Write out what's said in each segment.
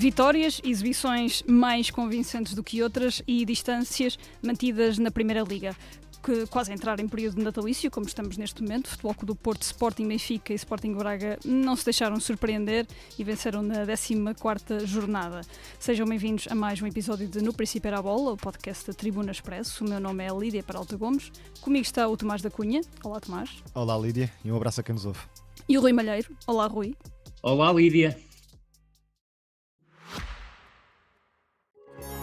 Vitórias, exibições mais convincentes do que outras e distâncias mantidas na Primeira Liga, que quase a entrar em período natalício, como estamos neste momento. Futebol Clube do Porto, Sporting Benfica e Sporting Braga não se deixaram surpreender e venceram na 14ª jornada. Sejam bem-vindos a mais um episódio de No Princípio Era a Bola, o podcast da Tribuna Expresso. O meu nome é Lídia Peralta Gomes. Comigo está o Tomás da Cunha. Olá, Tomás. Olá, Lídia, e um abraço a quem nos ouve. E o Rui Malheiro. Olá, Rui. Olá, Lídia.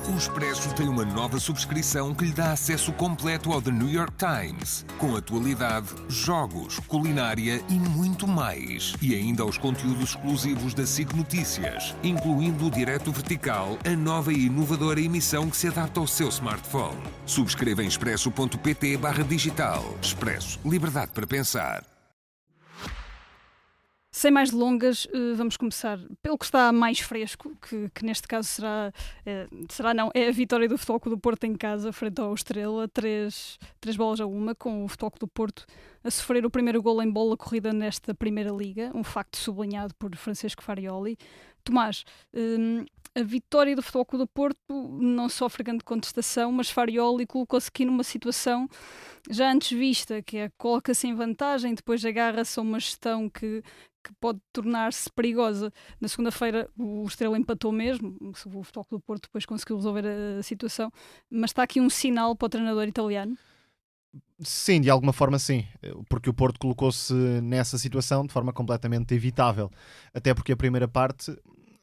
O Expresso tem uma nova subscrição que lhe dá acesso completo ao The New York Times, com atualidade, jogos, culinária e muito mais. E ainda aos conteúdos exclusivos da SIC Notícias, incluindo o Direto Vertical, a nova e inovadora emissão que se adapta ao seu smartphone. Subscreva em expresso.pt/digital. Expresso. Liberdade para pensar. Sem mais delongas, vamos começar pelo que está mais fresco, que neste caso é a vitória do Futebol Clube do Porto em casa, frente ao Estrela, 3-1, com o Futebol Clube do Porto a sofrer o primeiro golo em bola corrida nesta Primeira Liga, um facto sublinhado por Francesco Farioli. Tomás, a vitória do Futebol Clube do Porto não sofre grande contestação, mas Farioli colocou-se aqui numa situação já antes vista, que é coloca-se em vantagem, depois agarra-se a uma gestão que pode tornar-se perigosa. Na segunda-feira o Estrela empatou mesmo, o Futebol Clube do Porto depois conseguiu resolver a situação, mas está aqui um sinal para o treinador italiano? Sim, de alguma forma sim, porque o Porto colocou-se nessa situação de forma completamente evitável, até porque a primeira parte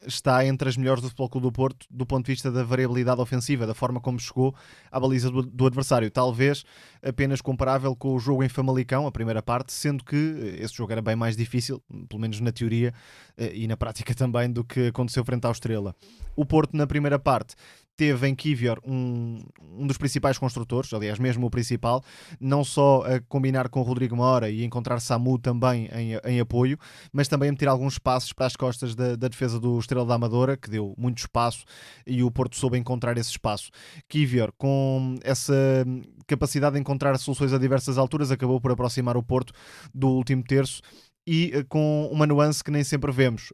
está entre as melhores do Futebol Clube do Porto do ponto de vista da variabilidade ofensiva, da forma como chegou à baliza do adversário, talvez apenas comparável com o jogo em Famalicão, a primeira parte, sendo que esse jogo era bem mais difícil, pelo menos na teoria e na prática também, do que aconteceu frente ao Estrela. O Porto na primeira parte teve em Kiwior um dos principais construtores, aliás mesmo o principal, não só a combinar com o Rodrigo Mora e encontrar Samu também em apoio, mas também a meter alguns passos para as costas da defesa do Estrela da Amadora, que deu muito espaço e o Porto soube encontrar esse espaço. Kiwior, com essa capacidade de encontrar soluções a diversas alturas, acabou por aproximar o Porto do último terço e com uma nuance que nem sempre vemos.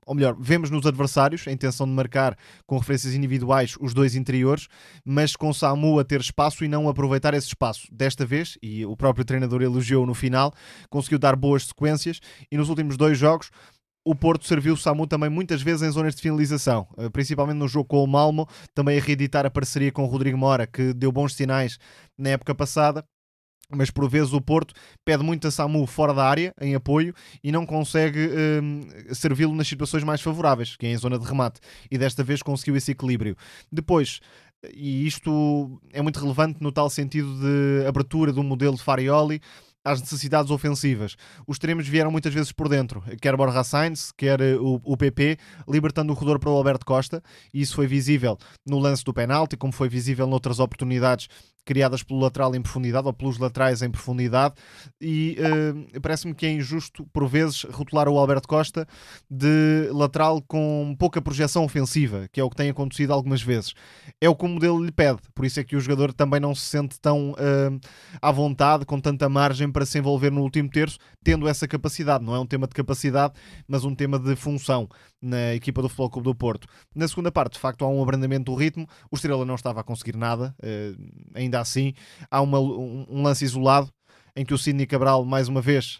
Ou melhor, vemos nos adversários a intenção de marcar com referências individuais os dois interiores, mas com Samu a ter espaço e não aproveitar esse espaço. Desta vez, e o próprio treinador elogiou no final, conseguiu dar boas sequências e nos últimos dois jogos o Porto serviu o Samu também muitas vezes em zonas de finalização, principalmente no jogo com o Malmo, também a reeditar a parceria com o Rodrigo Mora, que deu bons sinais na época passada. Mas por vezes o Porto pede muito a Samu fora da área, em apoio, e não consegue servi-lo nas situações mais favoráveis, que é em zona de remate, e desta vez conseguiu esse equilíbrio. Depois, e isto é muito relevante no tal sentido de abertura do modelo de Farioli às necessidades ofensivas. Os extremos vieram muitas vezes por dentro, quer Borja Sainz, quer o PP, libertando o corredor para o Alberto Costa, e isso foi visível no lance do penalti, como foi visível noutras oportunidades criadas pelo lateral em profundidade ou pelos laterais em profundidade, e parece-me que é injusto por vezes rotular o Alberto Costa de lateral com pouca projeção ofensiva, que é o que tem acontecido algumas vezes. É o que o modelo lhe pede, por isso é que o jogador também não se sente tão à vontade, com tanta margem para se envolver no último terço, tendo essa capacidade. Não é um tema de capacidade, mas um tema de função na equipa do Futebol Clube do Porto. Na segunda parte, de facto, há um abrandamento do ritmo, o Estrela não estava a conseguir nada, ainda assim, há um lance isolado em que o Sidney Cabral, mais uma vez,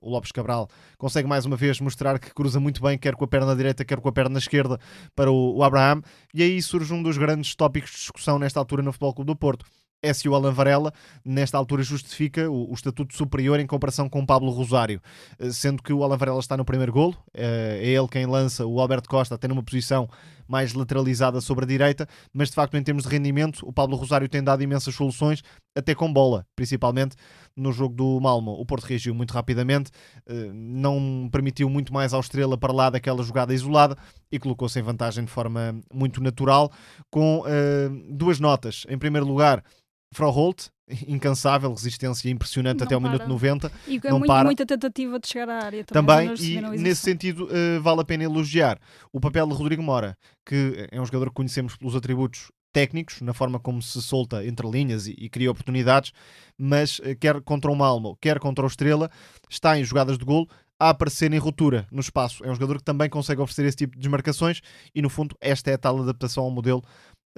o Lopes Cabral, consegue mais uma vez mostrar que cruza muito bem, quer com a perna direita, quer com a perna esquerda, para o Abraham, e aí surge um dos grandes tópicos de discussão nesta altura no Futebol Clube do Porto. É se o Alan Varela, nesta altura, justifica o estatuto superior em comparação com o Pablo Rosário, sendo que o Alan Varela está no primeiro golo, é ele quem lança, o Alberto Costa tem numa posição mais lateralizada sobre a direita, mas de facto em termos de rendimento o Pablo Rosário tem dado imensas soluções, até com bola, principalmente no jogo do Malmo. O Porto reagiu muito rapidamente, não permitiu muito mais ao Estrela para lá daquela jogada isolada e colocou-se em vantagem de forma muito natural, com duas notas. Em primeiro lugar, Froholt, incansável, resistência impressionante Não até ao para. minuto 90. E não muita tentativa de chegar à área também, e nesse sentido vale a pena elogiar o papel de Rodrigo Mora, que é um jogador que conhecemos pelos atributos técnicos, na forma como se solta entre linhas e cria oportunidades, mas quer contra o Malmo, quer contra o Estrela, está em jogadas de golo a aparecer em ruptura no espaço. É um jogador que também consegue oferecer esse tipo de desmarcações e, no fundo, esta é a tal adaptação ao modelo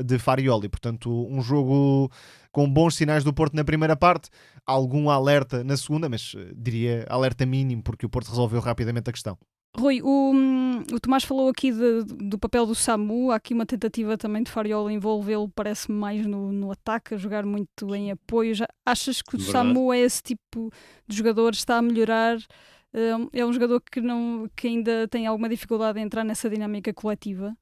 de Farioli. Portanto, um jogo com bons sinais do Porto na primeira parte, algum alerta na segunda, mas diria alerta mínimo, porque o Porto resolveu rapidamente a questão. Rui, o Tomás falou aqui do papel do Samu. Há aqui uma tentativa também de Farioli envolvê-lo, parece-me, mais no ataque, a jogar muito em apoio. Achas que o Samu é esse tipo de jogador, está a melhorar? É um jogador que ainda tem alguma dificuldade em entrar nessa dinâmica coletiva?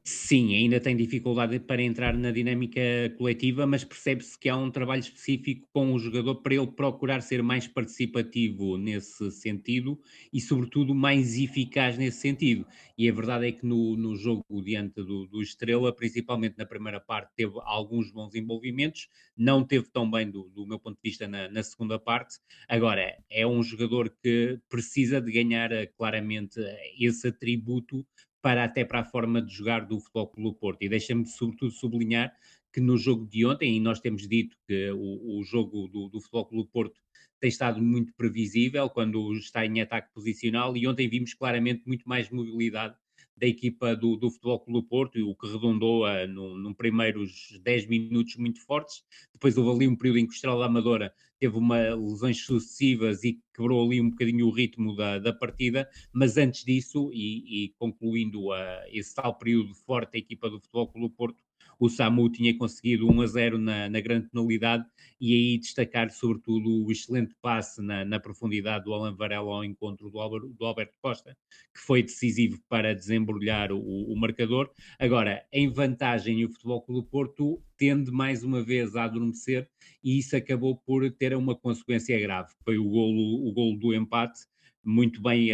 Sim, ainda tem dificuldade para entrar na dinâmica coletiva, mas percebe-se que há um trabalho específico com o jogador para ele procurar ser mais participativo nesse sentido e, sobretudo, mais eficaz nesse sentido. E a verdade é que no jogo diante do Estrela, principalmente na primeira parte, teve alguns bons envolvimentos, não teve tão bem do meu ponto de vista na segunda parte. Agora, é um jogador que precisa de ganhar claramente esse atributo para a forma de jogar do Futebol Clube do Porto. E deixa-me sobretudo sublinhar que no jogo de ontem, e nós temos dito que o jogo do Futebol Clube do Porto tem estado muito previsível quando está em ataque posicional, e ontem vimos claramente muito mais mobilidade da equipa do Futebol Clube do Porto, e o que redundou num primeiros 10 minutos muito fortes. Depois houve ali um período em que o Estrela da Amadora teve lesões sucessivas e quebrou ali um bocadinho o ritmo da partida, mas antes disso, e concluindo esse tal período forte da equipa do Futebol Clube do Porto, o Samu tinha conseguido 1-0 na grande penalidade, e aí destacar sobretudo o excelente passe na profundidade do Alan Varela ao encontro do Alberto Costa, que foi decisivo para desembrulhar o marcador. Agora, em vantagem, o Futebol Clube do Porto tende mais uma vez a adormecer, e isso acabou por ter uma consequência grave. Foi o golo do empate, muito bem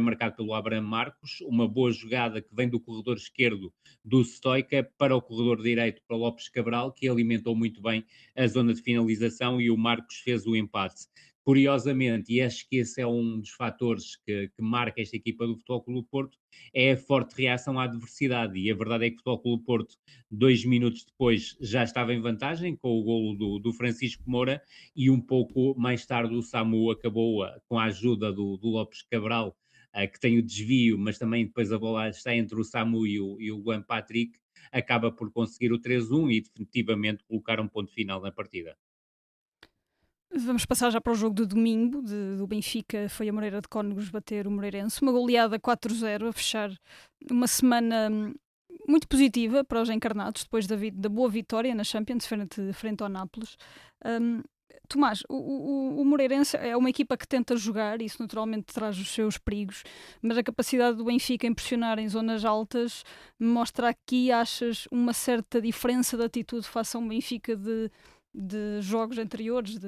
marcado pelo Abraham Marcos, uma boa jogada que vem do corredor esquerdo do Stoica para o corredor direito para Lopes Cabral, que alimentou muito bem a zona de finalização, e o Marcos fez o empate. Curiosamente, e acho que esse é um dos fatores que marca esta equipa do Futebol Clube do Porto, é a forte reação à adversidade, e a verdade é que o Futebol Clube do Porto, 2 minutos depois, já estava em vantagem com o golo do Francisco Moura, e um pouco mais tarde o Samu acabou com a ajuda do Lopes Cabral, que tem o desvio, mas também depois a bola está entre o Samu e o Luan Patrick, acaba por conseguir o 3-1 e definitivamente colocar um ponto final na partida. Vamos passar já para o jogo de domingo do Benfica. Foi a Moreira de Cónegos bater o Moreirense. Uma goleada 4-0 a fechar uma semana muito positiva para os encarnados, depois da boa vitória na Champions frente ao Nápoles. Tomás, o Moreirense é uma equipa que tenta jogar, e isso naturalmente traz os seus perigos, mas a capacidade do Benfica em pressionar em zonas altas mostra aqui, achas, uma certa diferença de atitude face a um Benfica de jogos anteriores,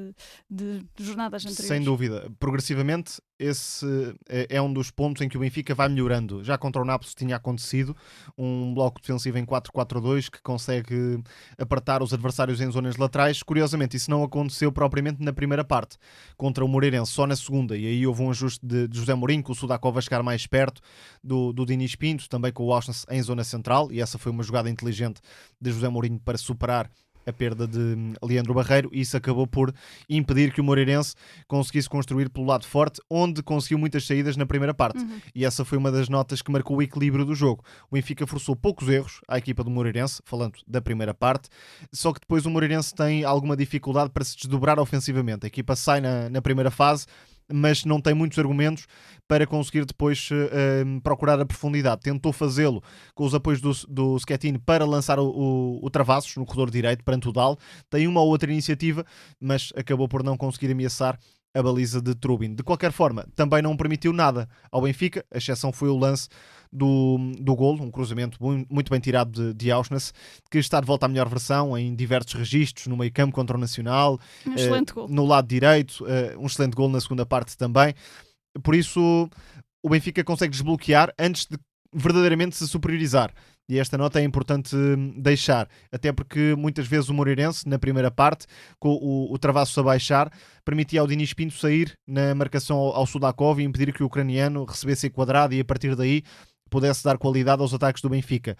de jornadas anteriores? Sem dúvida. Progressivamente, esse é um dos pontos em que o Benfica vai melhorando. Já contra o Nápoles tinha acontecido um bloco defensivo em 4-4-2 que consegue apertar os adversários em zonas laterais. Curiosamente, isso não aconteceu propriamente na primeira parte contra o Moreirense, só na segunda, e aí houve um ajuste de José Mourinho, com o Sudakov a chegar mais perto do Diniz Pinto, também com o Auschwitz em zona central, e essa foi uma jogada inteligente de José Mourinho para superar a perda de Leandro Barreiro, e isso acabou por impedir que o Moreirense conseguisse construir pelo lado forte, onde conseguiu muitas saídas na primeira parte. E essa foi uma das notas que marcou o equilíbrio do jogo. O Benfica forçou poucos erros à equipa do Moreirense, falando da primeira parte, só que depois o Moreirense tem alguma dificuldade para se desdobrar ofensivamente. A equipa sai na primeira fase, mas não tem muitos argumentos para conseguir depois procurar a profundidade. Tentou fazê-lo com os apoios do Schettini para lançar o Travassos no corredor direito perante o Dal. Tem uma ou outra iniciativa, mas acabou por não conseguir ameaçar a baliza de Trubin. De qualquer forma, também não permitiu nada ao Benfica, a exceção foi o lance do golo, um cruzamento muito bem tirado de Auschwitz, que está de volta à melhor versão em diversos registros, no meio campo contra o Nacional, excelente golo no lado direito, um excelente golo na segunda parte também. Por isso, o Benfica consegue desbloquear antes de verdadeiramente se superiorizar. E esta nota é importante deixar, até porque muitas vezes o Moreirense, na primeira parte, com o Travassos a baixar, permitia ao Diniz Pinto sair na marcação ao Sudakov e impedir que o ucraniano recebesse enquadrado e a partir daí pudesse dar qualidade aos ataques do Benfica.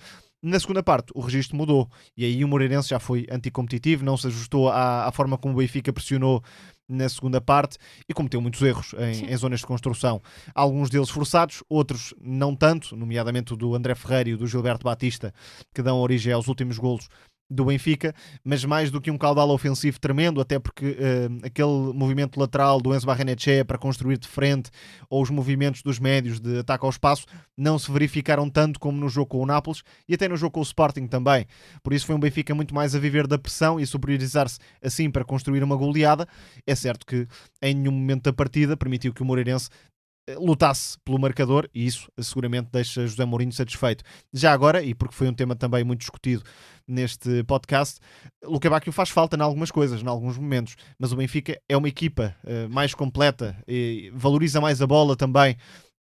Na segunda parte, o registro mudou e aí o Moreirense já foi anticompetitivo, não se ajustou à forma como o Benfica pressionou na segunda parte e cometeu muitos erros em zonas de construção. Alguns deles forçados, outros não tanto, nomeadamente o do André Ferreira e o do Gilberto Batista, que dão origem aos últimos golos do Benfica, mas mais do que um caudal ofensivo tremendo, até porque aquele movimento lateral do Enzo Barrenetxea para construir de frente, ou os movimentos dos médios de ataque ao espaço, não se verificaram tanto como no jogo com o Nápoles e até no jogo com o Sporting também. Por isso foi um Benfica muito mais a viver da pressão e a superiorizar-se assim para construir uma goleada. É certo que em nenhum momento da partida permitiu que o Moreirense lutasse pelo marcador e isso seguramente deixa José Mourinho satisfeito. Já agora, e porque foi um tema também muito discutido neste podcast, Luque Bacchio faz falta em algumas coisas, em alguns momentos, mas o Benfica é uma equipa mais completa e valoriza mais a bola também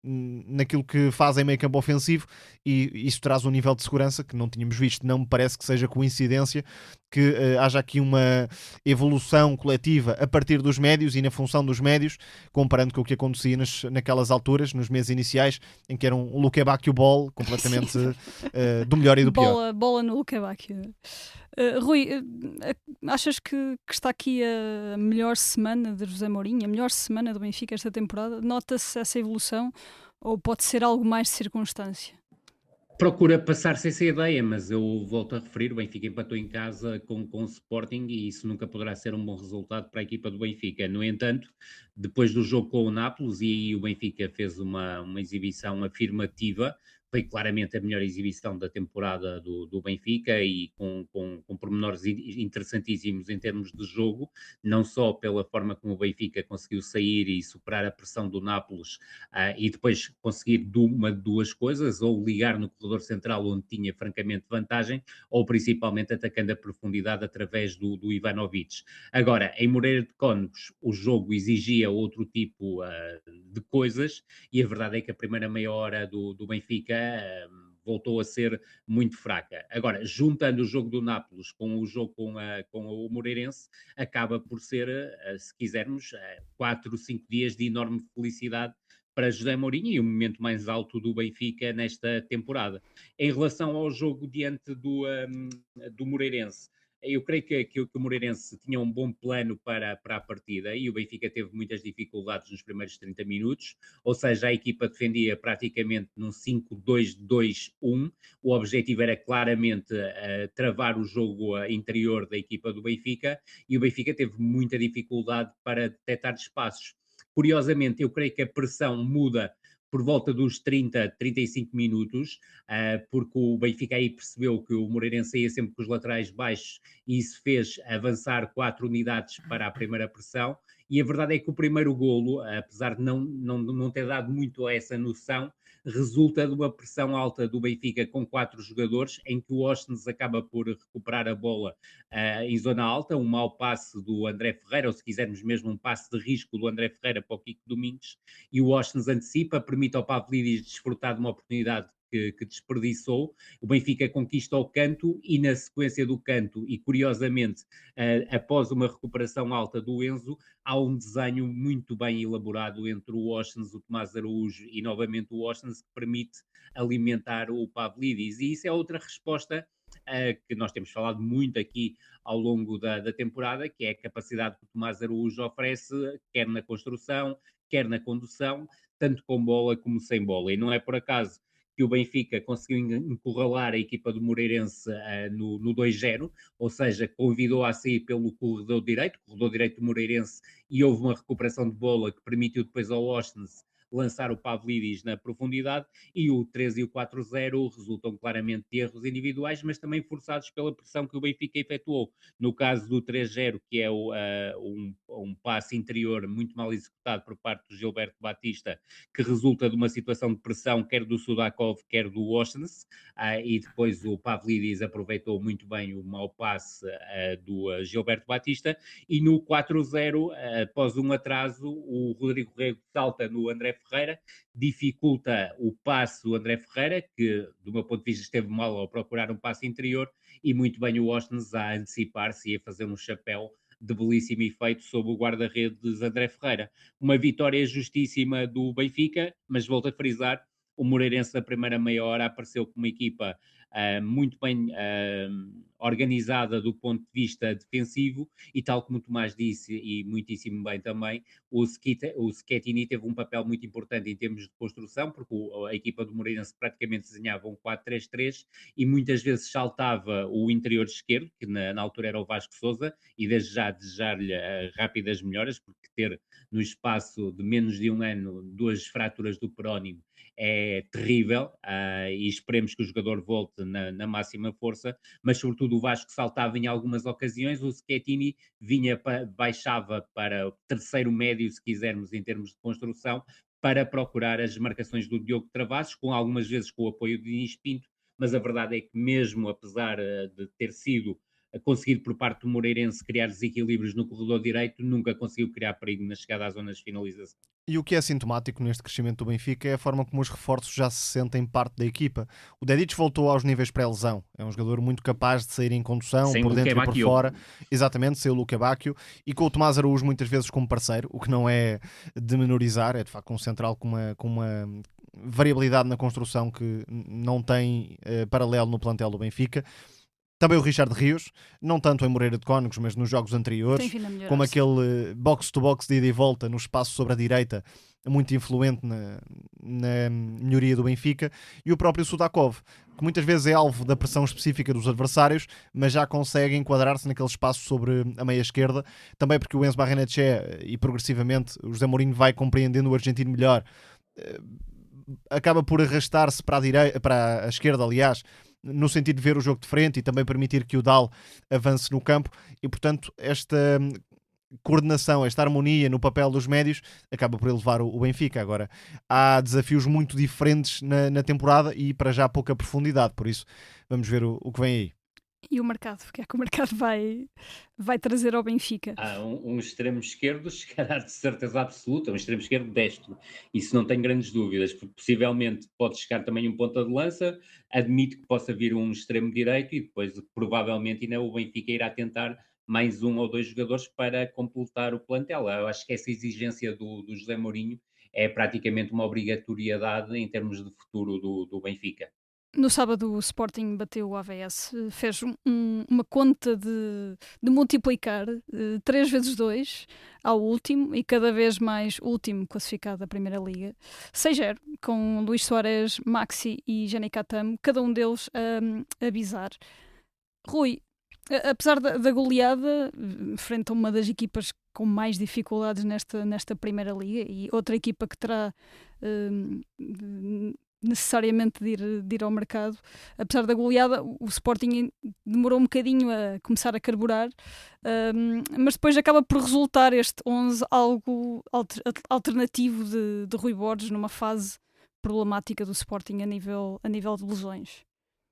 naquilo que faz em meio campo ofensivo e isso traz um nível de segurança que não tínhamos visto. Não me parece que seja coincidência que haja aqui uma evolução coletiva a partir dos médios e na função dos médios, comparando com o que acontecia naquelas alturas, nos meses iniciais, em que era um Luque Bacchio ball completamente do melhor e do pior. Bola no Luque Bacchio. Rui, achas que está aqui a melhor semana de José Mourinho, a melhor semana do Benfica esta temporada? Nota-se essa evolução ou pode ser algo mais de circunstância? Procura passar-se essa ideia, mas eu volto a referir, o Benfica empatou em casa com o Sporting e isso nunca poderá ser um bom resultado para a equipa do Benfica. No entanto, depois do jogo com o Nápoles, e o Benfica fez uma exibição afirmativa, foi claramente a melhor exibição da temporada do Benfica e com pormenores interessantíssimos em termos de jogo, não só pela forma como o Benfica conseguiu sair e superar a pressão do Nápoles e depois conseguir duas coisas, ou ligar no corredor central onde tinha francamente vantagem, ou principalmente atacando a profundidade através do Ivanovic. Agora, em Moreira de Cónegos, o jogo exigia outro tipo de coisas e a verdade é que a primeira meia hora do Benfica voltou a ser muito fraca. Agora, juntando o jogo do Nápoles com o jogo com o Moreirense, acaba por ser, se quisermos, 4 ou 5 dias de enorme felicidade para José Mourinho e o momento mais alto do Benfica nesta temporada. Em relação ao jogo diante do Moreirense, eu creio que o Moreirense tinha um bom plano para a partida e o Benfica teve muitas dificuldades nos primeiros 30 minutos, ou seja, a equipa defendia praticamente num 5-2-2-1, o objetivo era claramente travar o jogo interior da equipa do Benfica e o Benfica teve muita dificuldade para detectar espaços. Curiosamente, eu creio que a pressão muda por volta dos 30, 35 minutos, porque o Benfica aí percebeu que o Moreirense ia sempre com os laterais baixos e isso fez avançar 4 unidades para a primeira pressão. E a verdade é que o primeiro golo, apesar de não ter dado muito a essa noção, resulta de uma pressão alta do Benfica com 4 jogadores, em que o Oshnes acaba por recuperar a bola em zona alta, um mau passe do André Ferreira, ou se quisermos mesmo um passe de risco do André Ferreira para o Kiko Domingues, e o Oshnes antecipa, permite ao Pavlidis desfrutar de uma oportunidade que desperdiçou. O Benfica conquista o canto e na sequência do canto, e curiosamente, após uma recuperação alta do Enzo, há um desenho muito bem elaborado entre o Oshnes, o Tomás Araújo e novamente o Oshnes que permite alimentar o Pavlidis. E isso é outra resposta que nós temos falado muito aqui ao longo da temporada, que é a capacidade que o Tomás Araújo oferece, quer na construção, quer na condução, tanto com bola como sem bola. E não é por acaso que o Benfica conseguiu encurralar a equipa do Moreirense no 2-0, ou seja, convidou a sair pelo corredor direito do Moreirense, e houve uma recuperação de bola que permitiu depois ao Oshnes lançar o Pavlidis na profundidade, e o 3 e o 4-0 resultam claramente de erros individuais, mas também forçados pela pressão que o Benfica efetuou. No caso do 3-0, que é um passe interior muito mal executado por parte do Gilberto Batista, que resulta de uma situação de pressão quer do Sudakov, quer do Oshnes, e depois o Pavlidis aproveitou muito bem o mau passe do Gilberto Batista, e no 4-0, após um atraso, o Rodrigo Rego salta no André Ferreira, dificulta o passe do André Ferreira, que do meu ponto de vista esteve mal ao procurar um passe interior, e muito bem o Oshnes a antecipar-se e a fazer um chapéu de belíssimo efeito sobre o guarda-redes André Ferreira. Uma vitória justíssima do Benfica, mas volto a frisar, o Moreirense na primeira meia hora apareceu como uma equipa muito bem organizada do ponto de vista defensivo e tal como o Tomás disse e muitíssimo bem também, o Schettini teve um papel muito importante em termos de construção, porque a equipa do Moreirense praticamente desenhava um 4-3-3 e muitas vezes saltava o interior esquerdo, que na altura era o Vasco Sousa, e desde já desejar-lhe rápidas melhoras, porque ter no espaço de menos de um ano 2 fraturas do perónimo é terrível, e esperemos que o jogador volte na máxima força, mas sobretudo o Vasco saltava em algumas ocasiões, o Schettini baixava para o terceiro médio, se quisermos, em termos de construção, para procurar as marcações do Diogo Travassos, com algumas vezes com o apoio de Dinis Pinto, mas a verdade é que mesmo apesar de ter sido conseguido por parte do Moreirense criar desequilíbrios no corredor direito, nunca conseguiu criar perigo na chegada às zonas de finalização. E o que é sintomático neste crescimento do Benfica é a forma como os reforços já se sentem parte da equipa. O Dedic voltou aos níveis pré-lesão. É um jogador muito capaz de sair em condução, Sem por Luque dentro e por Bacchio. fora. Exatamente, sem o Luca Bacchio. E com o Tomás Araújo muitas vezes como parceiro, o que não é de menorizar. É de facto um central com uma variabilidade na construção que não tem paralelo no plantel do Benfica. Também o Richard Rios, não tanto em Moreira de Cónegos, mas nos jogos Tem anteriores, vindo a melhorar. como aquele box-to-box de ida e volta no espaço sobre a direita, muito influente na melhoria do Benfica, e o próprio Sudakov, que muitas vezes é alvo da pressão específica dos adversários, mas já consegue enquadrar-se naquele espaço sobre a meia esquerda, também porque o Enzo Barrenetxea, e progressivamente o José Mourinho vai compreendendo o argentino melhor, acaba por arrastar-se para a direita, para a esquerda, aliás, no sentido de ver o jogo de frente e também permitir que o Dal avance no campo, e portanto esta coordenação, esta harmonia no papel dos médios acaba por elevar o Benfica. Agora, há desafios muito diferentes na temporada e para já pouca profundidade, por isso vamos ver o que vem aí. E o mercado, o que é que o mercado vai trazer ao Benfica? Há um extremo esquerdo chegará de certeza absoluta, um extremo esquerdo destro, isso não tenho grandes dúvidas, porque possivelmente pode chegar também um ponta de lança, admito que possa vir um extremo direito e depois provavelmente ainda o Benfica irá tentar mais um ou dois jogadores para completar o plantel. Eu acho que essa exigência do José Mourinho é praticamente uma obrigatoriedade em termos de futuro do Benfica. No sábado o Sporting bateu o AVS, fez uma conta de multiplicar 3 vezes 2 ao último e cada vez mais último classificado da Primeira Liga. 6-0, com Luís Soares, Maxi e Jani Catamo, cada um deles a bizar. Rui, apesar da goleada, frente a uma das equipas com mais dificuldades nesta Primeira Liga e outra equipa que terá necessariamente de ir ao mercado, apesar da goleada, o Sporting demorou um bocadinho a começar a carburar, mas depois acaba por resultar este 11 algo alternativo de Rui Borges numa fase problemática do Sporting a nível de lesões.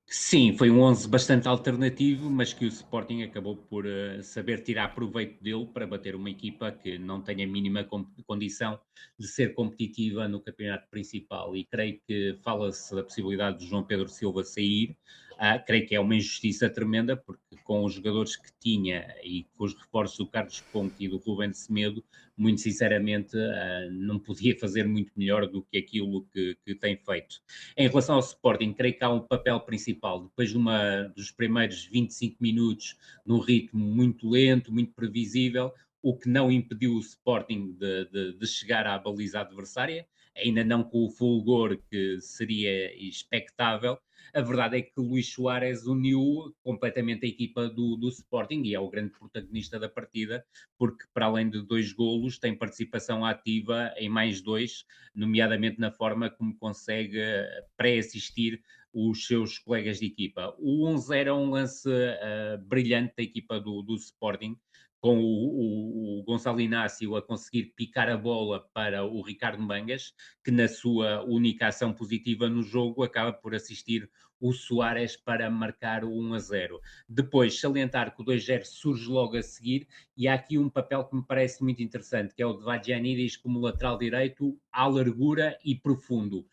Sim, foi um 11 bastante alternativo, mas que o Sporting acabou por saber tirar proveito dele para bater uma equipa que não tem a mínima condição de ser competitiva no campeonato principal. E creio que fala-se da possibilidade de João Pedro Silva sair. Creio que é uma injustiça tremenda, porque com os jogadores que tinha e com os reforços do Carlos Conte e do Rubén Semedo, muito sinceramente, não podia fazer muito melhor do que aquilo que tem feito. Em relação ao Sporting, creio que há um papel principal. Depois dos primeiros 25 minutos, num ritmo muito lento, muito previsível, o que não impediu o Sporting de chegar à baliza adversária, ainda não com o fulgor que seria expectável. A verdade é que Luís Soares uniu completamente a equipa do Sporting e é o grande protagonista da partida, porque para além de 2 golos, tem participação ativa em mais 2, nomeadamente na forma como consegue pré-assistir os seus colegas de equipa. O 11 era um lance brilhante da equipa do Sporting, com o Gonçalo Inácio a conseguir picar a bola para o Ricardo Mangas, que na sua única ação positiva no jogo acaba por assistir o Soares para marcar o 1-0. Depois, salientar que o 2-0 surge logo a seguir, e há aqui um papel que me parece muito interessante, que é o de Vadjanidis como lateral direito, à largura e profundo.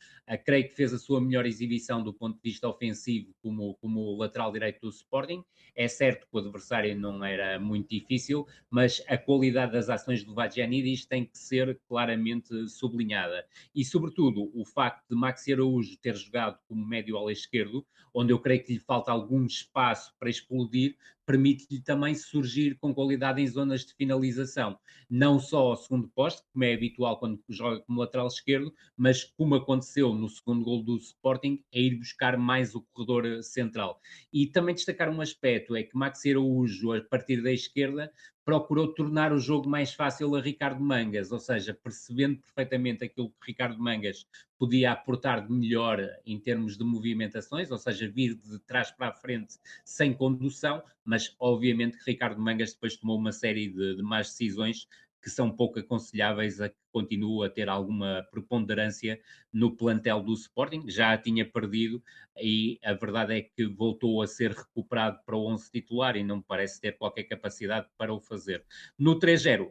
Creio que fez a sua melhor exibição do ponto de vista ofensivo como lateral direito do Sporting. É certo que o adversário não era muito difícil, mas a qualidade das ações do Vadjanidis tem que ser claramente sublinhada. E, sobretudo, o facto de Maxi Araújo ter jogado como médio ala esquerdo esquerdo, onde eu creio que lhe falta algum espaço para explodir, permite-lhe também surgir com qualidade em zonas de finalização, não só ao segundo poste, como é habitual quando joga como lateral esquerdo, mas como aconteceu no segundo gol do Sporting, é ir buscar mais o corredor central. E também destacar um aspecto, é que Maxi Araújo, a partir da esquerda, procurou tornar o jogo mais fácil a Ricardo Mangas, ou seja, percebendo perfeitamente aquilo que Ricardo Mangas podia aportar de melhor em termos de movimentações, ou seja, vir de trás para a frente sem condução, mas obviamente que Ricardo Mangas depois tomou uma série de más decisões que são pouco aconselháveis a que continue a ter alguma preponderância no plantel do Sporting. Já a tinha perdido e a verdade é que voltou a ser recuperado para o 11 titular e não me parece ter qualquer capacidade para o fazer. No 3-0,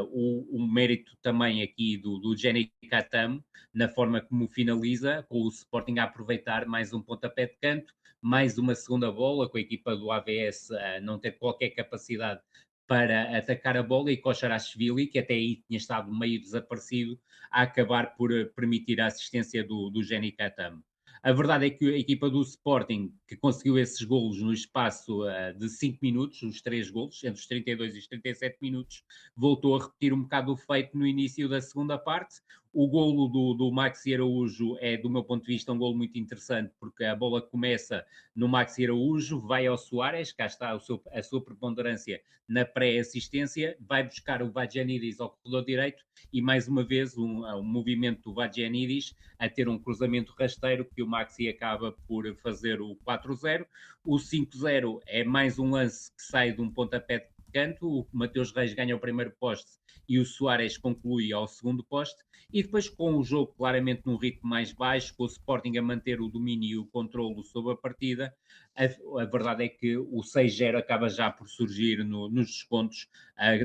o mérito também aqui do Jenny Catamo, na forma como finaliza, com o Sporting a aproveitar mais um pontapé de canto, mais uma segunda bola, com a equipa do AVS a não ter qualquer capacidade para atacar a bola, e Kosharashvili, que até aí tinha estado meio desaparecido, a acabar por permitir a assistência do Jenny Catamo. A verdade é que a equipa do Sporting, que conseguiu esses golos no espaço de 5 minutos, os 3 golos, entre os 32 e os 37 minutos, voltou a repetir um bocado o feito no início da segunda parte. O golo do Maxi Araújo é, do meu ponto de vista, um golo muito interessante, porque a bola começa no Maxi Araújo, vai ao Soares, cá está a sua preponderância na pré-assistência, vai buscar o Vagianidis ao corredor direito e, mais uma vez, um movimento do Vagianidis a ter um cruzamento rasteiro que o Maxi acaba por fazer o 4-0. O 5-0 é mais um lance que sai de um pontapé de canto, o Mateus Reis ganha o primeiro poste e o Soares conclui ao segundo poste, e depois com o jogo claramente num ritmo mais baixo, com o Sporting a manter o domínio e o controlo sobre a partida, a verdade é que o 6-0 acaba já por surgir nos descontos,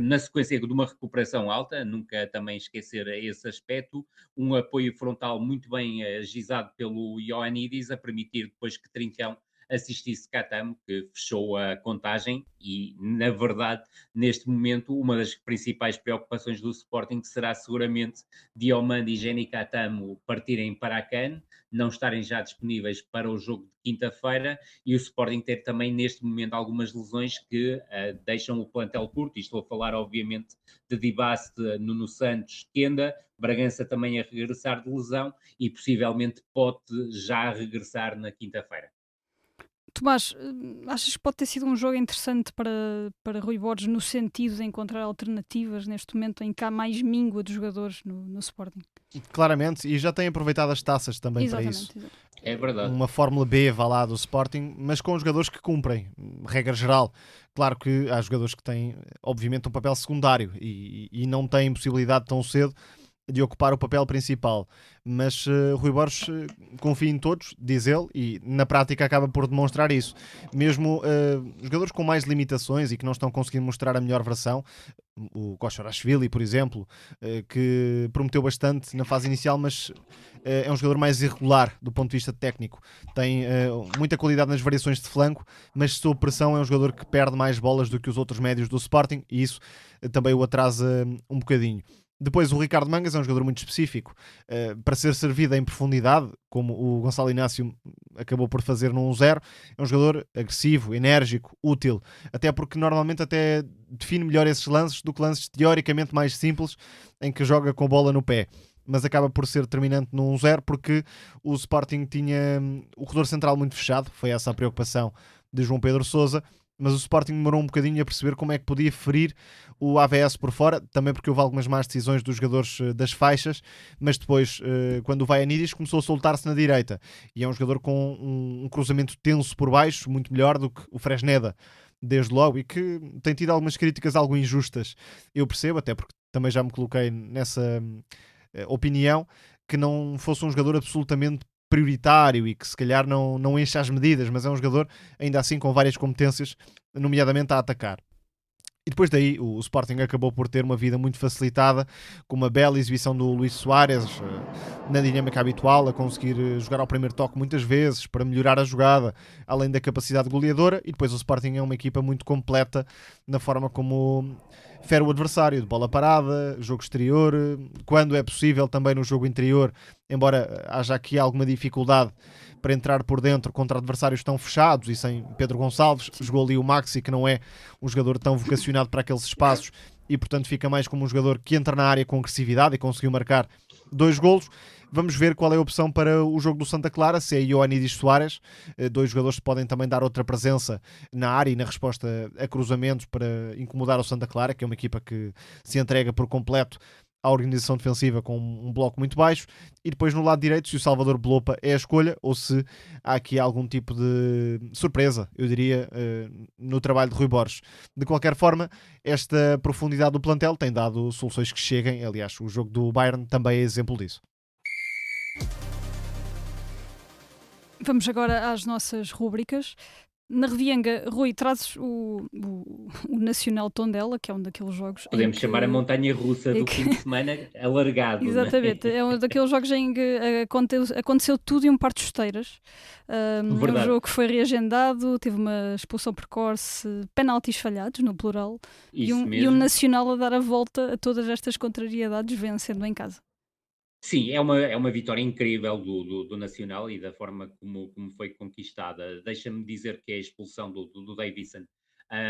na sequência de uma recuperação alta, nunca também esquecer esse aspecto, um apoio frontal muito bem agizado pelo Ioannidis, a permitir depois que Trincão assistisse Catamo, que fechou a contagem e, na verdade, neste momento, uma das principais preocupações do Sporting será seguramente Diomande e Jenny Catamo partirem para a CAN, não estarem já disponíveis para o jogo de quinta-feira, e o Sporting ter também, neste momento, algumas lesões que deixam o plantel curto, e estou a falar, obviamente, de Dibaste, Nuno Santos, Kenda, Bragança também a regressar de lesão, e possivelmente pode já regressar na quinta-feira. Tomás, achas que pode ter sido um jogo interessante para Rui Borges no sentido de encontrar alternativas neste momento em que há mais míngua de jogadores no Sporting? Claramente, e já tem aproveitado as taças também para isso. Exatamente. É verdade. Uma Fórmula B, vá lá, do Sporting, mas com jogadores que cumprem, regra geral. Claro que há jogadores que têm, obviamente, um papel secundário e não têm possibilidade tão cedo de ocupar o papel principal, mas Rui Borges confia em todos, diz ele, e na prática acaba por demonstrar isso. Mesmo jogadores com mais limitações e que não estão conseguindo mostrar a melhor versão, o Kosharashvili, por exemplo, que prometeu bastante na fase inicial, mas é um jogador mais irregular do ponto de vista técnico. Tem muita qualidade nas variações de flanco, mas sob pressão é um jogador que perde mais bolas do que os outros médios do Sporting, e isso também o atrasa um bocadinho. Depois o Ricardo Mangas é um jogador muito específico para ser servido em profundidade, como o Gonçalo Inácio acabou por fazer no 1-0. É um jogador agressivo, enérgico, útil, até porque normalmente até define melhor esses lances do que lances teoricamente mais simples em que joga com a bola no pé, mas acaba por ser determinante no 1-0 porque o Sporting tinha o corredor central muito fechado. Foi essa a preocupação de João Pedro Sousa, mas o Sporting demorou um bocadinho a perceber como é que podia ferir o AVS por fora, também porque houve algumas más decisões dos jogadores das faixas, mas depois, quando o Vagianidis começou a soltar-se na direita, e é um jogador com um cruzamento tenso por baixo, muito melhor do que o Fresneda, desde logo, e que tem tido algumas críticas algo injustas. Eu percebo, até porque também já me coloquei nessa opinião, que não fosse um jogador absolutamente prioritário e que se calhar não enche as medidas, mas é um jogador ainda assim com várias competências, nomeadamente a atacar. E depois daí o Sporting acabou por ter uma vida muito facilitada, com uma bela exibição do Luís Soares na dinâmica habitual, a conseguir jogar ao primeiro toque muitas vezes para melhorar a jogada, além da capacidade goleadora. E depois o Sporting é uma equipa muito completa na forma como fere o adversário de bola parada, jogo exterior, quando é possível também no jogo interior, embora haja aqui alguma dificuldade para entrar por dentro contra adversários tão fechados e sem Pedro Gonçalves. Jogou ali o Maxi, que não é um jogador tão vocacionado para aqueles espaços e portanto fica mais como um jogador que entra na área com agressividade e conseguiu marcar 2 golos. Vamos ver qual é a opção para o jogo do Santa Clara, se é Ioannidis Soares, 2 jogadores que podem também dar outra presença na área e na resposta a cruzamentos para incomodar o Santa Clara, que é uma equipa que se entrega por completo à organização defensiva com um bloco muito baixo. E depois no lado direito, se o Salvador Belopa é a escolha ou se há aqui algum tipo de surpresa, eu diria, no trabalho de Rui Borges. De qualquer forma, esta profundidade do plantel tem dado soluções que cheguem. Aliás, o jogo do Bayern também é exemplo disso. Vamos agora às nossas rúbricas. Na Revienga, Rui, trazes o Nacional Tondela, que é um daqueles jogos... Podemos chamar a montanha-russa do fim de semana alargado. Exatamente, é um daqueles jogos em que aconteceu tudo e um par de chuteiras. É um jogo que foi reagendado, teve uma expulsão precoce, penaltis falhados, no plural, e um Nacional a dar a volta a todas estas contrariedades, vencendo em casa. Sim, é uma vitória incrível do Nacional e da forma como foi conquistada. Deixa-me dizer que a expulsão do Davison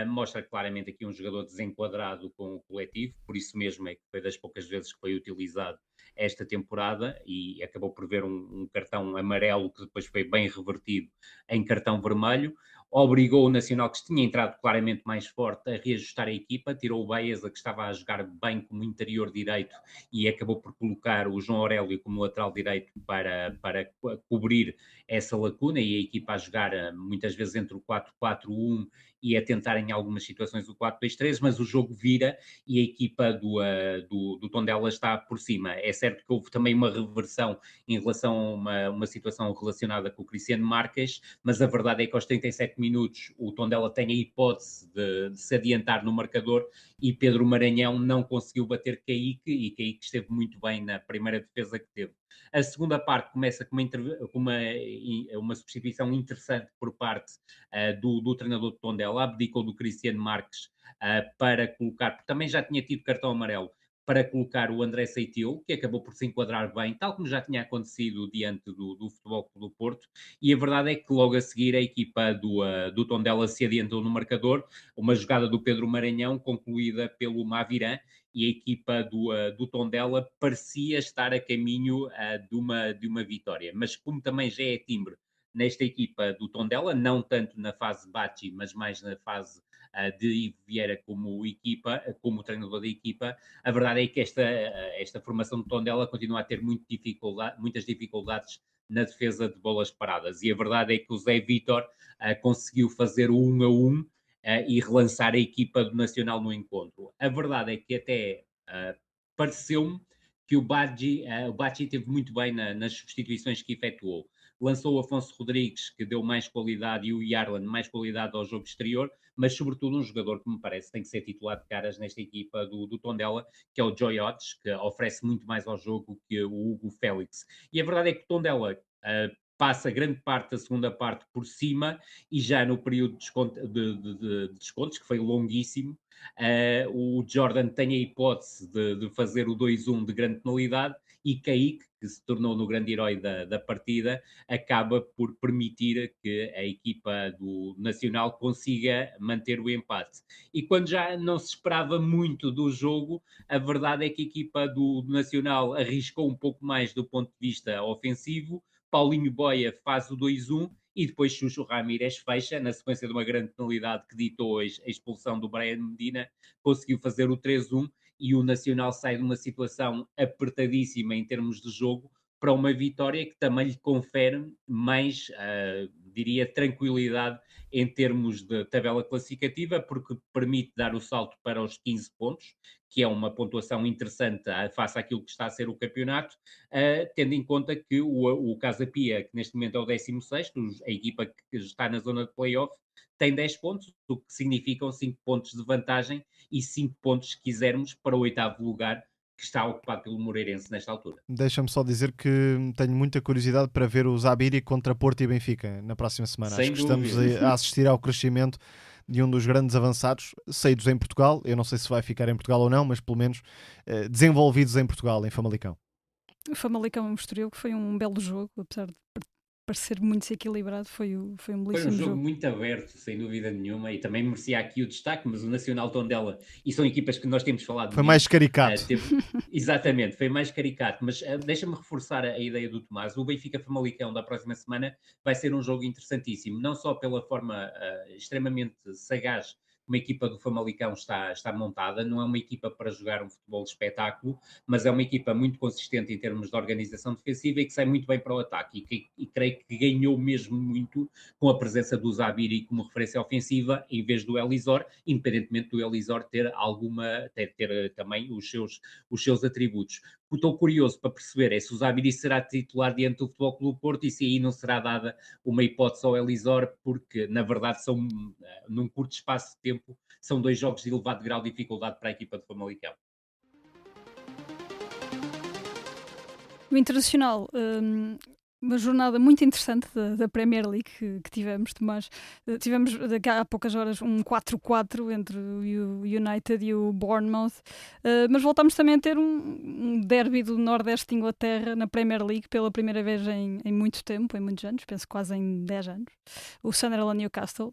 mostra claramente aqui um jogador desenquadrado com o coletivo, por isso mesmo é que foi das poucas vezes que foi utilizado esta temporada e acabou por ver um cartão amarelo que depois foi bem revertido em cartão vermelho. Obrigou o Nacional, que tinha entrado claramente mais forte, a reajustar a equipa, tirou o Baeza, que estava a jogar bem como interior direito, e acabou por colocar o João Aurélio como lateral direito para cobrir essa lacuna, e a equipa a jogar muitas vezes entre o 4-4-1 e a tentar em algumas situações o 4-2-3, mas o jogo vira e a equipa do Tondela está por cima. É certo que houve também uma reversão em relação a uma situação relacionada com o Cristiano Marques, mas a verdade é que aos 37 minutos o Tondela tem a hipótese de se adiantar no marcador e Pedro Maranhão não conseguiu bater Caíque, e Caíque esteve muito bem na primeira defesa que teve. A segunda parte começa com uma substituição interessante por parte do treinador de Tondela, abdicou do Cristiano Marques para colocar, porque também já tinha tido cartão amarelo, para colocar o André Seitil, que acabou por se enquadrar bem, tal como já tinha acontecido diante do Futebol Clube do Porto, e a verdade é que logo a seguir a equipa do Tondela se adiantou no marcador, uma jogada do Pedro Maranhão concluída pelo Mavirã, e a equipa do Tondela parecia estar a caminho de uma vitória, mas como também já é timbre nesta equipa do Tondela, não tanto na fase Bachi, mas mais na fase de Ivo Vieira como treinador da equipa, a verdade é que esta formação do Tondela continua a ter muitas dificuldades na defesa de bolas paradas, e a verdade é que o Zé Vítor conseguiu fazer o 1-1 e relançar a equipa do Nacional no encontro. A verdade é que até pareceu-me que o Bachi teve muito bem nas substituições que efetuou. Lançou o Afonso Rodrigues, que deu mais qualidade, e o Yarlan mais qualidade ao jogo exterior, mas sobretudo um jogador que me parece tem que ser titular de caras nesta equipa do Tondela, que é o Joy Hodges, que oferece muito mais ao jogo que o Hugo Félix. E a verdade é que o Tondela passa grande parte da segunda parte por cima, e já no período de descontos, que foi longuíssimo, o Jordan tem a hipótese de fazer o 2-1 de grande penalidade, e Caíque, que se tornou no grande herói da partida, acaba por permitir que a equipa do Nacional consiga manter o empate. E quando já não se esperava muito do jogo, a verdade é que a equipa do Nacional arriscou um pouco mais do ponto de vista ofensivo, Paulinho Boia faz o 2-1, e depois Xuxo Ramírez fecha, na sequência de uma grande penalidade que ditou a expulsão do Brian Medina, conseguiu fazer o 3-1, e o Nacional sai de uma situação apertadíssima em termos de jogo para uma vitória que também lhe confere mais, diria, tranquilidade em termos de tabela classificativa, porque permite dar o salto para os 15 pontos, que é uma pontuação interessante face àquilo que está a ser o campeonato, tendo em conta que o Casa Pia, que neste momento é o 16º, a equipa que está na zona de play-off, tem 10 pontos, o que significam 5 pontos de vantagem e 5 pontos, se quisermos, para o 8º lugar, que está ocupado pelo Moreirense nesta altura. Deixa-me só dizer que tenho muita curiosidade para ver o Zabiri contra Porto e Benfica na próxima semana. Sem Acho que estamos dúvida. a assistir ao crescimento de um dos grandes avançados saídos em Portugal. Eu não sei se vai ficar em Portugal ou não, mas pelo menos desenvolvidos em Portugal, em Famalicão. O Famalicão Estoril, que foi um belo jogo, apesar de parecer muito desequilibrado, foi um Foi um belíssimo jogo jogo. muito aberto, sem dúvida nenhuma, e também merecia aqui o destaque, mas o Nacional Tondela, e são equipas que nós temos falado Foi muito, mais caricato. exatamente, foi mais caricato, mas deixa-me reforçar a ideia do Tomás. O Benfica-Famalicão da próxima semana vai ser um jogo interessantíssimo, não só pela forma extremamente sagaz como a equipa do Famalicão está montada. Não é uma equipa para jogar um futebol de espetáculo, mas é uma equipa muito consistente em termos de organização defensiva e que sai muito bem para o ataque, e creio que ganhou mesmo muito com a presença do Zabiri como referência ofensiva em vez do Elisor, independentemente do Elisor ter também os seus atributos. Estou curioso para perceber se o Zabiri será titular diante do Futebol Clube do Porto e se aí não será dada uma hipótese ao Elisor, porque na verdade são, num curto espaço de tempo, são 2 jogos de elevado grau de dificuldade para a equipa de Famalicão. O Internacional, uma jornada muito interessante da Premier League que tivemos, Tomás. Tivemos daqui a poucas horas um 4-4 entre o United e o Bournemouth, mas voltámos também a ter um derby do Nordeste de Inglaterra na Premier League pela primeira vez em muito tempo, em muitos anos, penso quase em 10 anos. O Sunderland Newcastle.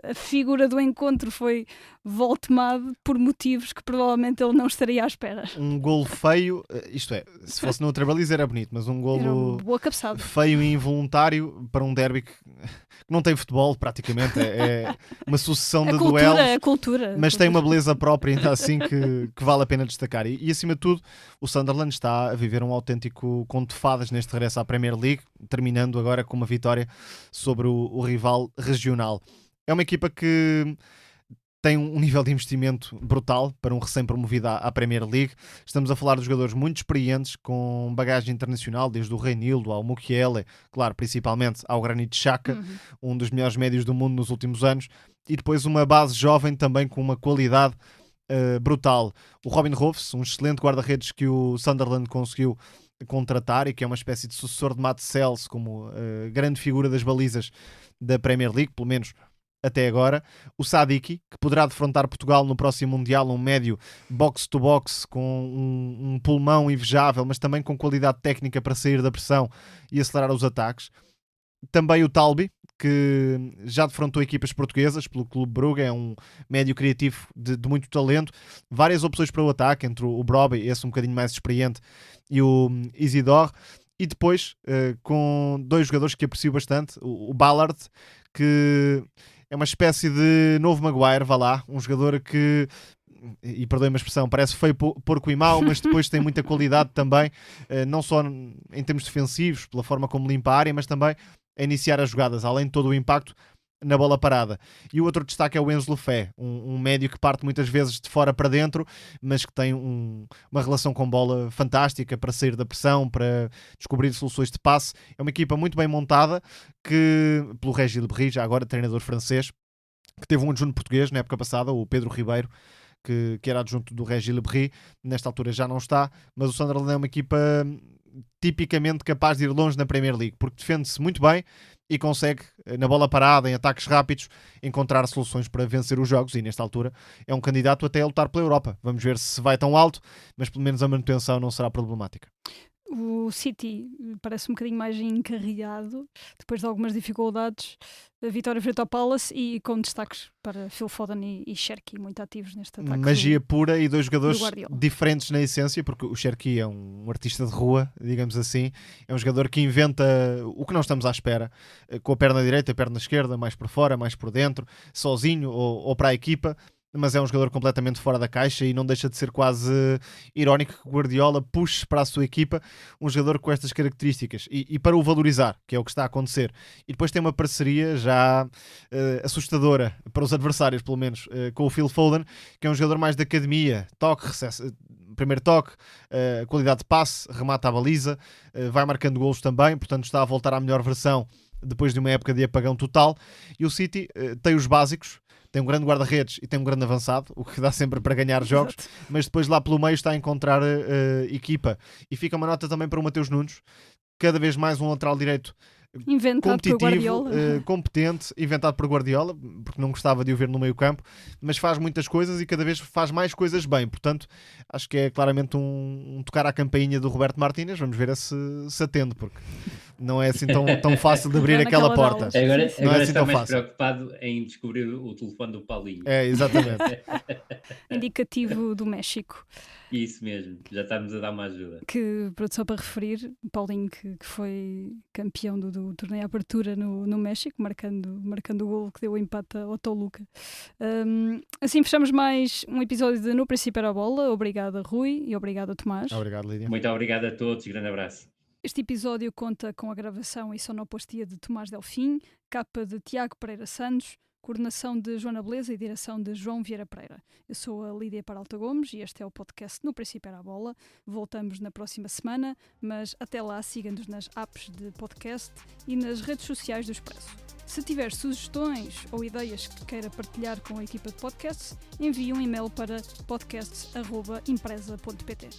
A figura do encontro foi Voltemade por motivos que provavelmente ele não estaria à espera. Um golo feio, isto é, se fosse noutra baliza era bonito, mas um golo boa cabeçada. Feio e involuntário para um derby que não tem futebol praticamente, é uma sucessão de duelos, a cultura, mas tem uma beleza própria ainda assim que vale a pena destacar. E acima de tudo, o Sunderland está a viver um autêntico conto de fadas neste regresso à Premier League, terminando agora com uma vitória sobre o rival regional. É uma equipa que tem um nível de investimento brutal para um recém-promovido à Premier League. Estamos a falar de jogadores muito experientes, com bagagem internacional, desde o Reinildo ao Mukiele, claro, principalmente ao Granit Xhaka, um dos melhores médios do mundo nos últimos anos, e depois uma base jovem também com uma qualidade brutal. O Robin Roves, um excelente guarda-redes que o Sunderland conseguiu contratar e que é uma espécie de sucessor de Matt Sells como grande figura das balizas da Premier League, pelo menos até agora. O Sadiki, que poderá defrontar Portugal no próximo Mundial, um médio box-to-box com um pulmão invejável, mas também com qualidade técnica para sair da pressão e acelerar os ataques. Também o Talbi, que já defrontou equipas portuguesas pelo Clube Brugge, é um médio criativo de muito talento. Várias opções para o ataque, entre o Brobbey, esse um bocadinho mais experiente, e o Isidore. E depois, com 2 jogadores que aprecio bastante, o Ballard, que é uma espécie de novo Maguire, vá lá, um jogador que, e perdoem-me a expressão, parece feio, porco e mau, mas depois tem muita qualidade também, não só em termos defensivos, pela forma como limpa a área, mas também a iniciar as jogadas, além de todo o impacto na bola parada. E o outro destaque é o Enzo Lefé, um médio que parte muitas vezes de fora para dentro, mas que tem uma relação com bola fantástica para sair da pressão, para descobrir soluções de passe. É uma equipa muito bem montada, que pelo Régis Lebris, já agora treinador francês, que teve um adjunto português na época passada, o Pedro Ribeiro, que era adjunto do Régis Lebris, nesta altura já não está, mas o Sunderland é uma equipa tipicamente capaz de ir longe na Premier League, porque defende-se muito bem e consegue, na bola parada, em ataques rápidos, encontrar soluções para vencer os jogos, e nesta altura é um candidato até a lutar pela Europa. Vamos ver se vai tão alto, mas pelo menos a manutenção não será problemática. O City parece um bocadinho mais encarrilhado, depois de algumas dificuldades. A vitória frente ao Palace, e com destaques para Phil Foden e Cherki, muito ativos neste ataque. Magia pura e 2 jogadores diferentes na essência, porque o Cherki é um artista de rua, digamos assim. É um jogador que inventa o que não estamos à espera, com a perna direita, a perna esquerda, mais por fora, mais por dentro, sozinho ou para a equipa. Mas é um jogador completamente fora da caixa e não deixa de ser quase irónico que o Guardiola puxe para a sua equipa um jogador com estas características e para o valorizar, que é o que está a acontecer. E depois tem uma parceria já assustadora para os adversários, pelo menos, com o Phil Foden, que é um jogador mais de academia, primeiro toque, qualidade de passe, remata a baliza, vai marcando golos também, portanto está a voltar à melhor versão depois de uma época de apagão total. E o City tem os básicos, tem um grande guarda-redes e tem um grande avançado, o que dá sempre para ganhar jogos. Exato. Mas depois lá pelo meio está a encontrar equipa. E fica uma nota também para o Mateus Nunes, cada vez mais um lateral direito Inventado por competitivo, Guardiola. competente, inventado por Guardiola, porque não gostava de o ver no meio campo, mas faz muitas coisas e cada vez faz mais coisas bem. Portanto, acho que é claramente um tocar à campainha do Roberto Martínez. Vamos ver se atende, porque não é assim tão fácil de abrir Não é aquela naquela porta. delas. Agora, Sim, sim. Não é agora assim está tão mais fácil. preocupado em descobrir o telefone do Paulinho. É, exatamente. Indicativo do México. Isso mesmo, já estamos a dar uma ajuda. Que, só para referir, o Paulinho que foi campeão do torneio Apertura no México, marcando o golo que deu o empate ao Toluca. Assim fechamos mais um episódio de No Princípio Era a Bola. Obrigada, Rui, e obrigada, Tomás. Obrigado, Lídia. Muito obrigado a todos, grande abraço. Este episódio conta com a gravação e sonoplastia de Tomás Delfim, capa de Tiago Pereira Santos, coordenação de Joana Beleza e direção de João Vieira Pereira. Eu sou a Lídia Peralta Gomes e este é o podcast No Princípio Era a Bola. Voltamos na próxima semana, mas até lá siga-nos nas apps de podcast e nas redes sociais do Expresso. Se tiver sugestões ou ideias que queira partilhar com a equipa de podcasts, envie um e-mail para podcasts@empresa.pt.